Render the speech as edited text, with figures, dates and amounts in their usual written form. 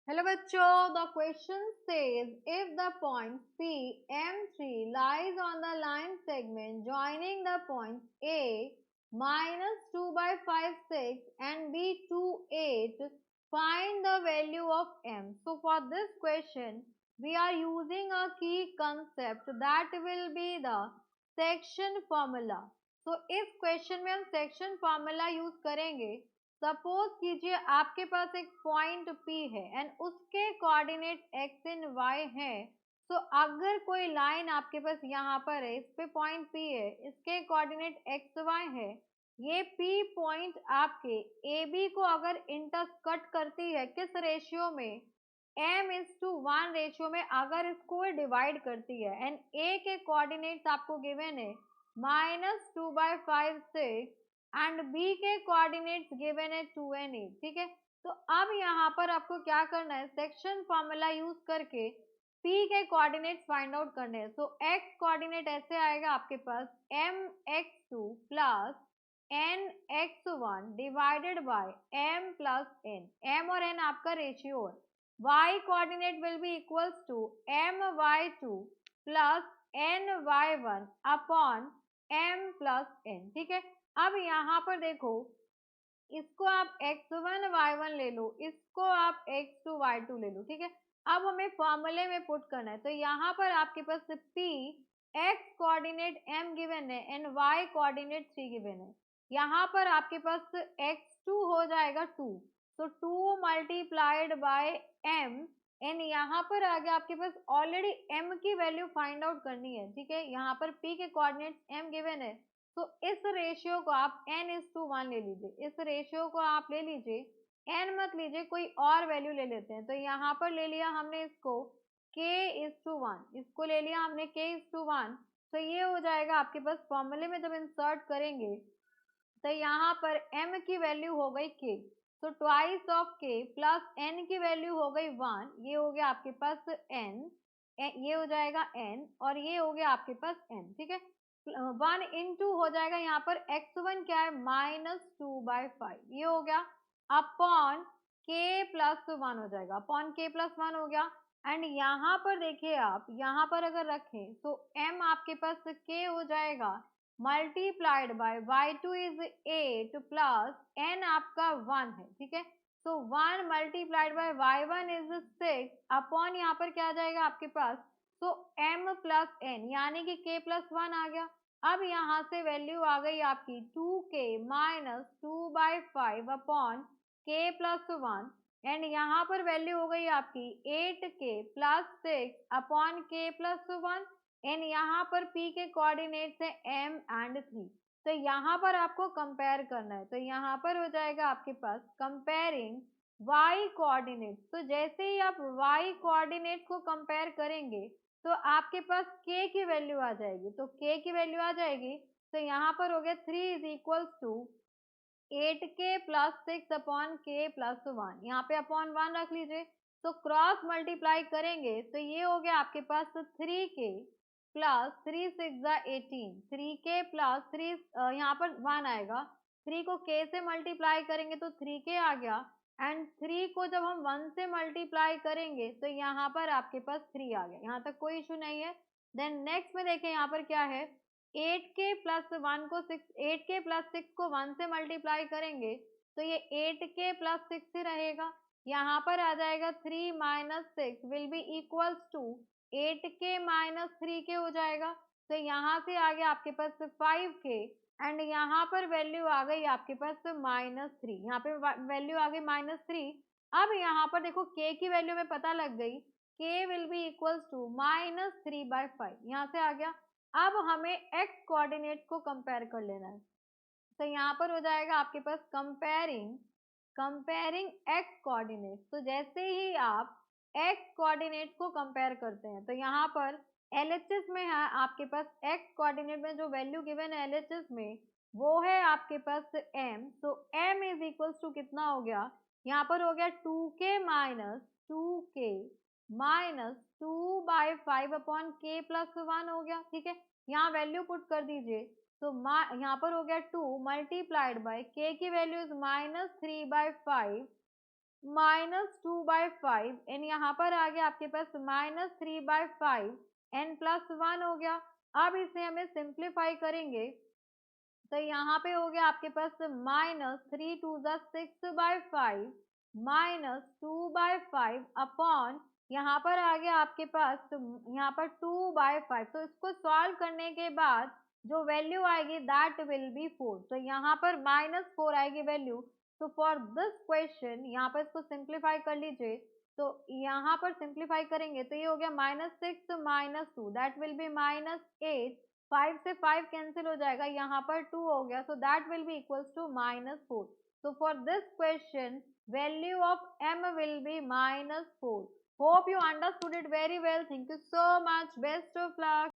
Hello बच्चों, the question says if the point P M3 lies on the line segment joining the points A minus 2 by 5 6 and B 2 8, find the value of M. So for this question we are using a key concept that will be the section formula. So इस question में हम section formula use करेंगे. Suppose कीजिए आपके पास एक point P है and उसके coordinate x and y है. तो अगर कोई लाइन आपके पास यहाँ पर है, इस पे पॉइंट P है, इसके कोऑर्डिनेट x y है, ये P पॉइंट आपके AB को अगर इंटरकट करती है किस रेशियो में, m:1 रेशियो में अगर इसको डिवाइड करती है एंड A के कोऑर्डिनेट्स आपको गिवन है -2/5 6 एंड बी के कोऑर्डिनेट्स गिवन है 2 एंड 8. ठीक है, तो अब यहाँ पर आपको क्या करना है, सेक्शन फॉर्मूला यूज करके पी के कोऑर्डिनेट्स फाइंड आउट करने हैं. सो एक्स कोऑर्डिनेट ऐसे आएगा आपके पास mx2 plus nx1 divided by m plus n. m और n आपका रेशियो है. y coordinate will be equals to my2 plus ny1 upon m plus n. ठीक है, अब यहाँ पर देखो, इसको आप x1 y1 ले लो, इसको आप x2 y2 ले लो. ठीक है, अब हमें फॉर्मूले में पुट करना है. तो यहाँ पर आपके पास p x coordinate m given है एंड y कोऑर्डिनेट 3 गिवन है. यहाँ पर आपके पास x2 हो जाएगा 2, तो 2 मल्टीप्लाइड बाय m एंड यहाँ पर आ गया आपके पास ऑलरेडी m की वैल्यू फाइंड आउट करनी है. ठीक है, यहाँ पर p के कोऑर्डिनेट्स m गिवन है, तो इस रेशियो को आप n:1 ले लीजिए. इस रेशियो को आप ले लीजिए, n मत लीजिए, कोई और वैल्यू ले लेते हैं. तो यहाँ पर ले लिया हमने इसको k:1, इसको ले लिया हमने k:1. तो ये हो जाएगा आपके पास फॉर्मूले में जब इंसर्ट करेंगे तो यहाँ पर m की वैल्यू हो गई k, तो twice of k plus n की वैल्यू हो गई 1, ये हो गया आपके पास n, ये हो जाएगा n और ये हो गया आपके पास n. ठीक है, 1 इंटू हो जाएगा यहाँ पर x1 क्या है -2/5, ये हो गया अपॉन k प्लस 1 हो जाएगा, अपॉन k प्लस 1 हो गया. एंड यहाँ पर देखिए, आप यहाँ पर अगर रखें तो m आपके पास k हो जाएगा multiplied by y2 is 8 plus n आपका 1 है. ठीक है, तो 1 multiplied by y1 is 6 upon यहाँ पर क्या आ जाएगा आपके पास, तो m प्लस n यानी कि k प्लस 1 आ गया. अब यहाँ से वैल्यू आ गई आपकी 2k minus 2/5 upon k plus 1 and यहाँ पर वैल्यू हो गई आपकी 8k plus 6 upon k plus 1 and यहाँ पर p के कोऑर्डिनेट्स है m एंड 3. तो यहाँ पर आपको कंपेयर करना है, तो यहाँ पर हो जाएगा आपके पास कंपेयरिंग y कोऑर्डिनेट. तो जैसे ही आप y कोऑर्डिनेट को कंपेयर करेंगे तो आपके पास k की वैल्यू आ जाएगी. तो k की वैल्यू आ जाएगी, तो यहाँ पर हो गया 3 is equals to 8k plus 6 upon k plus 1, यहाँ पे अपॉन 1 रख लीजिए. तो क्रॉस मल्टीप्लाई करेंगे तो ये हो गया आपके पास 3k प्लस 3 6 18, 3k प्लस 3 यहाँ पर 1 आएगा, 3 को k से मल्टीप्लाई करेंगे तो 3k आ गया एंड 3 को जब हम 1 से मल्टीप्लाई करेंगे तो यहाँ पर आपके पास 3 आ गया. यहाँ तक कोई इशू नहीं है. देन नेक्स्ट में देखें यहाँ पर क्या है, 8k प्लस 1 को 6, 8k प्लस 6 को 1 से मल्टीप्लाई करेंगे तो ये 8k प्लस 6 ही रहेगा. यहाँ पर आ जाएगा 3 minus 6 will be equals to 8k minus 3k हो जाएगा. तो यहाँ से आ गया आपके पास 5k एंड यहाँ पर वैल्यू आ गई आपके पास -3, यहाँ पे वैल्यू आ गई -3. अब यहाँ पर देखो k की वैल्यू में पता लग गई, k will be equals to -3/5, यहाँ से आ गया. अब हमें x कोऑर्डिनेट को कंपेयर कर लेना है. तो यहाँ पर हो जाएगा आपके पास कंपेयरिंग x कोऑर्डिनेट. तो जैसे ही आप x कोऑर्डिनेट को कंपेयर करते हैं तो यहाँ पर LHS में है आपके पास x कोऑर्डिनेट में जो वैल्यू गिवन है LHS में वो है आपके पास m. तो m इज इक्वल्स टू कितना हो गया, यहाँ पर हो गया 2k minus 2k minus 2/5 upon k plus 1 हो गया. ठीक है, यहाँ वैल्यू पुट कर दीजिए. तो यहाँ पर हो गया 2 मल्टीप्लाइड बाय k की वैल्यू इज -3/5 -2/5 एंड यहाँ पर आ गया आपके पास -3/5 n + 1 हो गया। अब इसे हमें सिंप्लीफाई करेंगे तो यहाँ पे हो गया आपके पास -3 × 2 = 6/5 -2/5 अपॉन यहाँ पर आ गया आपके पास यहाँ पर 2/5। तो इसको सॉल्व करने के बाद जो वैल्यू आएगी दैट विल बी 4। तो यहाँ पर -4 आएगी वैल्यू। तो फॉर दिस क्वेश्चन यहाँ पर इसको सिंप्लीफाई कर लीजिए। तो यहाँ पर सिंप्लीफाई करेंगे तो ये हो गया -6 - 2 दैट विल बी -8। 5 से 5 कैंसिल हो जाएगा, यहाँ पर 2 हो गया, so that will be equals to -4। So for this question, value of m will be -4. Hope you understood it very well. Thank you so much. Best of luck.